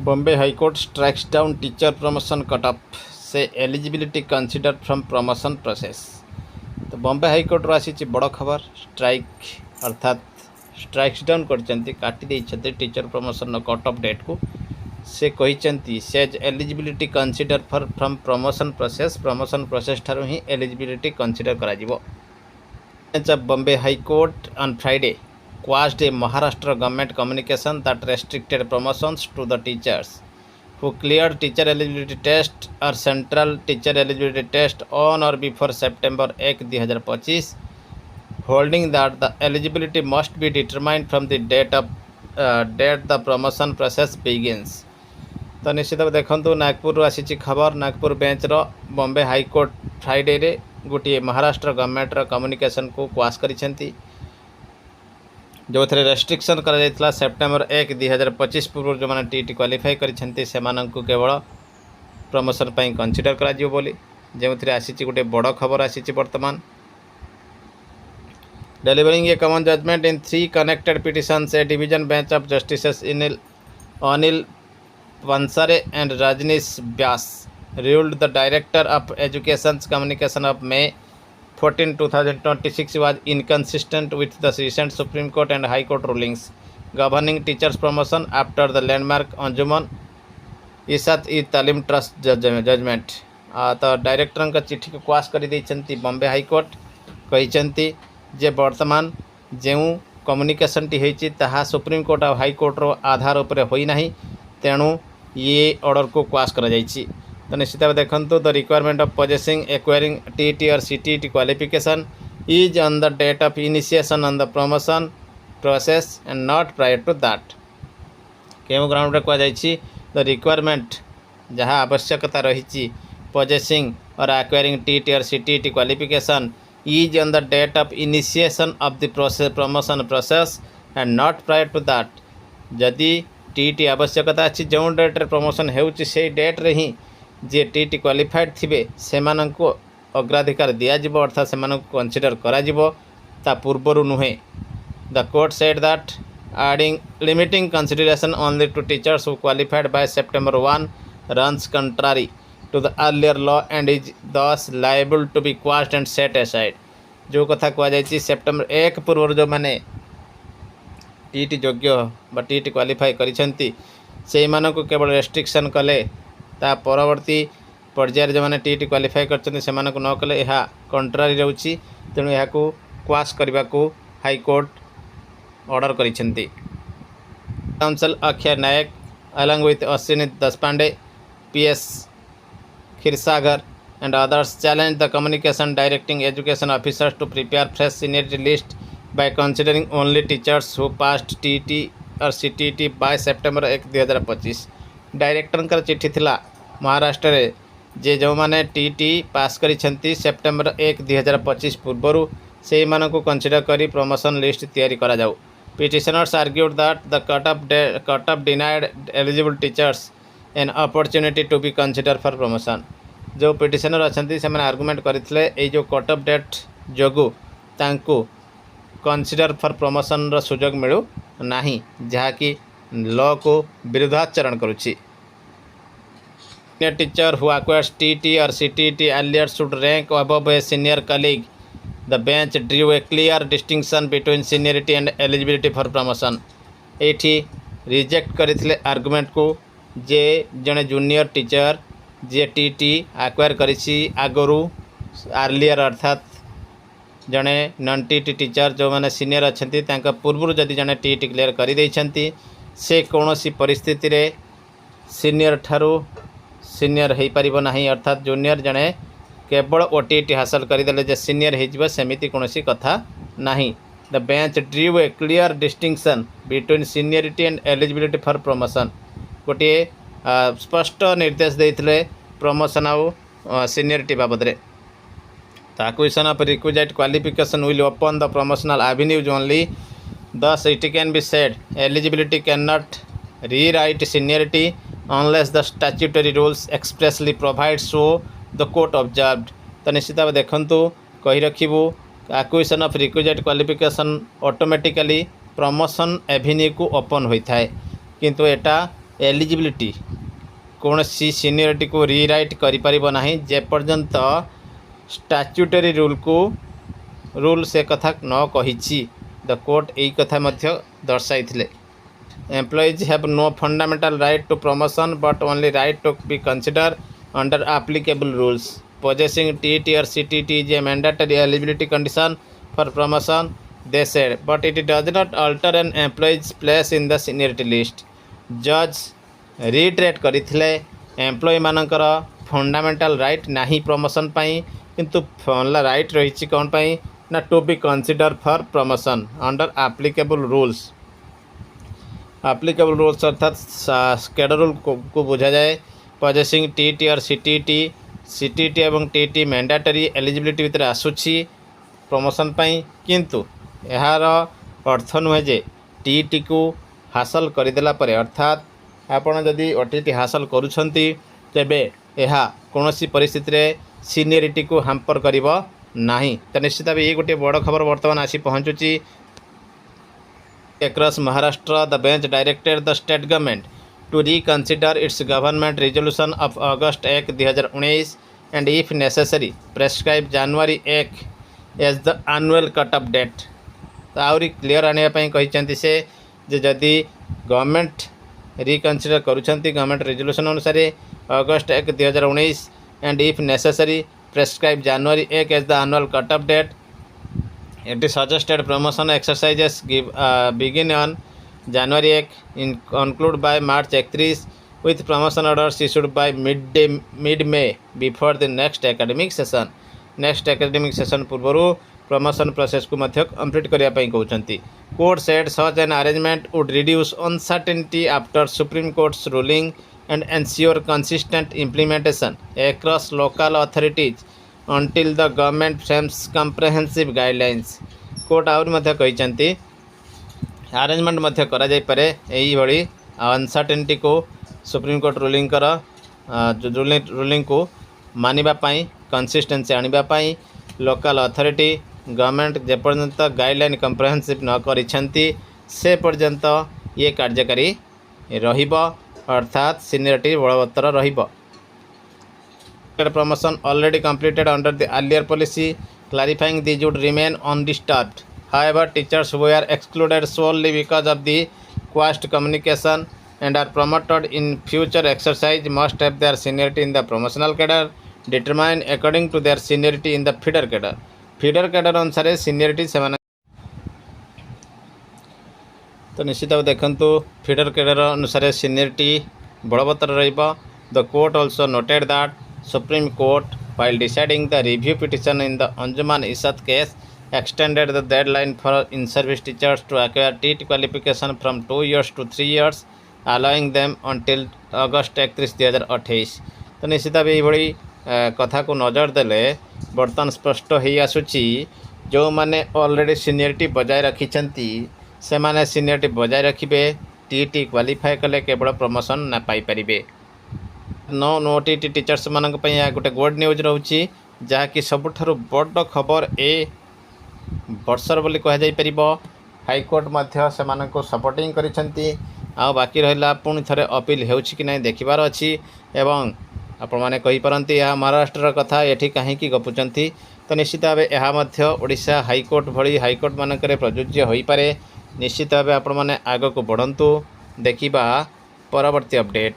Bombay High Court strikes down teacher promotion cutoff, say eligibility considered from promotion process। तो Bombay high court आसी बड़ खबर strike अर्थात strikes down काटी teacher promotion cut off date को से कहते says eligibility consider for from promotion process ठारू ही एलिजिबिलिटी कंसीडर करा जिवो। Bombay high court on Friday quashed a Maharashtra government communication that restricted promotions to the teachers who cleared teacher eligibility test or central teacher eligibility test on or before September 1, 2025, holding that the eligibility must be determined from the date the promotion process begins। तो निश्चित भाव देखो नागपुर आसी खबर नागपुर बेंचर Bombay high court Friday रे गोटे महाराष्ट्र गवर्नमेंटर कम्युनिकेशन को क्वाश करिसेंती जो थे रेस्ट्रिक्शन करा सेप्टेम्बर 1, 2025 पूर्व जो मैंने टीटी क्वालिफाई करछंती सेमानंकु केवल प्रमोशन पाई कंसीडर करा जिवो बोली जो थे आसी गोटे बड़ खबर आसी वर्तमान। Delivering a common judgment in 3 connected petitions a division bench of justice Anil Pansare and Rajnish Vyas ruled the director of education's communication of May 14, 2026 was inconsistent with the recent Supreme Court and High Court rulings governing teachers promotion after the landmark Anjuman Isat-e-Talim Trust judgment। तो director का चिठी को quash कर Bombay high court कहते जे वर्तमान जो communication T होती ताहा सुप्रीम कोर्ट और हाईकोर्ट रो आधार उपर होना तेणु ये ऑर्डर को क्वाश कर जाइछि। तो निश्चित भाव देखो the requirement of possessing acquiring TT और CTT qualification is on the date of initiation on the promotion process and not prior to that. केउ ग्राउंड रे कह द रिक्वायरमेंट जहाँ आवश्यकता रही पोजेसिंग और एक्वायरिंग टीटी और CTT qualification is on the date of initiation of the process promotion process and not prior to that. जदि TT आवश्यकता अच्छी जो डेट्रे प्रमोशन होती डेट रे ही जे टीटी क्वालिफाइड थिबे सेमानंको अग्राधिकार दियाजिबो अर्थात सेमानंको कंसीडर कराजिबो ता पूर्वरु नुहे। The court said that adding limiting consideration only to teachers who qualified by September 1 runs contrary to the earlier law and is thus liable to be quashed and set aside। जो कथा कह जाइछि September 1 पूर्व जो माने TT योग्य बा TT qualify करिसेंती से मानको केवल रेस्ट्रिक्शन कले ता परवर्ती पर्यायर जो मैंने टीटी क्वालिफाई करछन्ती न कले यह कंट्रारी रहउछि तेणु यह क्वाश करने को हाईकोर्ट ऑर्डर करिसेंती। Counsel Akshay Nayak along with Ashwini Deshpande PS Kshirsagar and others challenge the communication directing education officers to prepare fresh seniority list by considering only teachers who passed TT or CTT by September 1, 2025। Director का चिट्ठी थिला महाराष्ट्र रे जे जो माने TT पास करिसेंती September 1, 2025 पूर्वरु से मानको consider करी promotion list तैयारी करा जाऊ। Petitioners argued that the cut off denied eligible teachers an opportunity to be consider for promotion. जो पिटिशनर अच्छा से आर्गुमेंट करते ये जो कट ऑफ डेट जोगु तांको कंसीडर फॉर प्रमोशन रो सुजोग मिलू नाही जहाँकि लॉ को विरुद्धाचरण करुछि। Teacher who acquires TT or CTT earlier should rank above a senior colleague। The bench drew a clear distinction between seniority and eligibility for promotion। एठी रिजेक्ट करथिले आर्गुमेंट को जे जने जूनियर टीचर जे टीटी एक्वायर करिछि आगरू आर्लियर अर्थात जने non TT teacher जो माने senior अच्छे तांका पूर्व जदि जने टीटी क्लियर कर देइछंती से कौनसी परिस्थिति रे सीनियर ठारू सीनियर हो पारिबो नाही अर्थात जूनियर जने केवल ओटीटी हासिल करदेले जे सीनियर हो सेमिति कौनसी कथा नाही। The bench ड्रीव A clear distinction between seniority and eligibility for promotion. गोटे स्पष्ट निर्देश देते प्रमोशन आउ सीनियरिटी बाबद रे। The acquisition of requisite qualification will open the promotional avenues only. Thus it can be said eligibility cannot rewrite seniority unless the statutory rules expressly provide so, the court observed। तो निश्चित भाव देखु कही रखू acquisition of requisite qualification automatically promotion Avenue को open होता है किंतु एटा एलिजिबिलिटी कौन सी सीनियरिटी को रिराइट करिपरिबो नाही जेपर्यंत स्टैट्यूटरी रूल से कथा न कहिछि। द कोर्ट यही कथा मध्य दर्शाइथिले। Employees have no fundamental right to promotion but only right to be considered under applicable rules. Possessing TET or CTT is a mandatory eligibility condition for promotion, they said, but it does not alter an employee's place in the seniority list. Judge reiterate କରିଥିଲେ employ मानकर fundamental right नहीं promotion पाई किंतु right रही कौन पाई ना to be consider for promotion under applicable rules. Applicable rules अर्थात कैडर रूल को बुझा जाए। पजेसिंग टीटी और सीटीटी एवं टीटी मैंडेटरी एलिजिबिलिटी भितर आसुछि प्रमोशन पाई किंतु यार अर्थ नुहे जे टीटी को हासिल करदेला परे अर्थात आपण जदि ओटीटी हासिल करूछंती तेबे यह कौनसी परिस्थिति रे सीनियरिटी को हैम्पर करिवो नाही। तो निश्चित भाव ये गोटे बड़ खबर वर्तमान आसी पहुँचुची। Across Maharashtra, the bench directed the state government to reconsider its government resolution of August 1, 2019 and if necessary prescribe January 1 as the annual cut-off date। तो आउरी क्लियर आने कही से जदि गवर्नमेंट रिकनसीडर करुँच गवर्नमेंट रेजोल्यूशन अनुसार August 1, 2019 and if necessary prescribe January 1 as the annual cut-off date। It is suggested promotion exercises begin on January 1 and conclude by March 31 with promotion orders issued by mid-May before the next academic session। Next academic session पूर्वरु promotion process को मध्य complete करिया पई कहउचंती। Court said such an arrangement would reduce uncertainty after Supreme Court's ruling and ensure consistent implementation across local authorities until the government frames comprehensive guidelines। Court आउर मध्य कहिचंती arrangement मध्य करा जाय पारे एही भली uncertainty को सुप्रीम कोर्ट रूलिंग कर ruling को मानिबा पाई कंसिस्टेंसी आनिबा पाई लोकल अथॉरिटी गवर्नमेंट जेपर्यंत गाइडलाइन कंप्रेहेंसिव न करिछंती से पर्यंत ये कार्यकारी रहिबो अर्थात सीनियरिटी बलवत्तर रहिबो। Promotion already completed under the earlier policy, clarifying these would remain undisturbed. However, teachers who were excluded solely because of the caste communication and are promoted in future exercise must have their seniority in the promotional cadre determined according to their seniority in the feeder cadre। feeder cadre अनुसार seniority से तो निश्चित देखंतु feeder cadre अनुसार seniority बलवत्तर रहिबो। The court also noted that Supreme Court, while deciding the review petition in the Anjuman Isat case, extended the deadline for in-service teachers to acquire TET qualification from 2 years to 3 years, allowing them until August 31, 2028। तो निश्चित भाव ये कथा को नजर देले बर्तमान स्पष्ट हो आसुची जो माने ऑलरेडी सीनियरिटी बजाय रखिछंती से माने सीनियरिटी बजाय रखिबे टीटी क्वालिफाई कले केवल प्रमोशन ना पाई परिबे। नो टीटी टीचर्स मानक पई या गोटे गुड न्यूज रहउची जहाँकि सबुठारु बड़ खबर ए वर्षर बोली कह जाई परिबो। हाईकोर्ट मध्य से मानको सपोर्टिंग करिसंती आ बाकी रहला पुणी थरे अपील हेउची कि नै देखिबार अछि एवं आपण माने कहि परंती या महाराष्ट्र कथा एठी काहे कि गपुचंती। तो निश्चित भाव यह मध्य ओडिशा हाईकोर्ट भली हाईकोर्ट मानकरे प्रযোज्य होई पारे। निश्चित भाव आपण माने आगो को बढ़ंतु देखिबा परवर्ती अपडेट।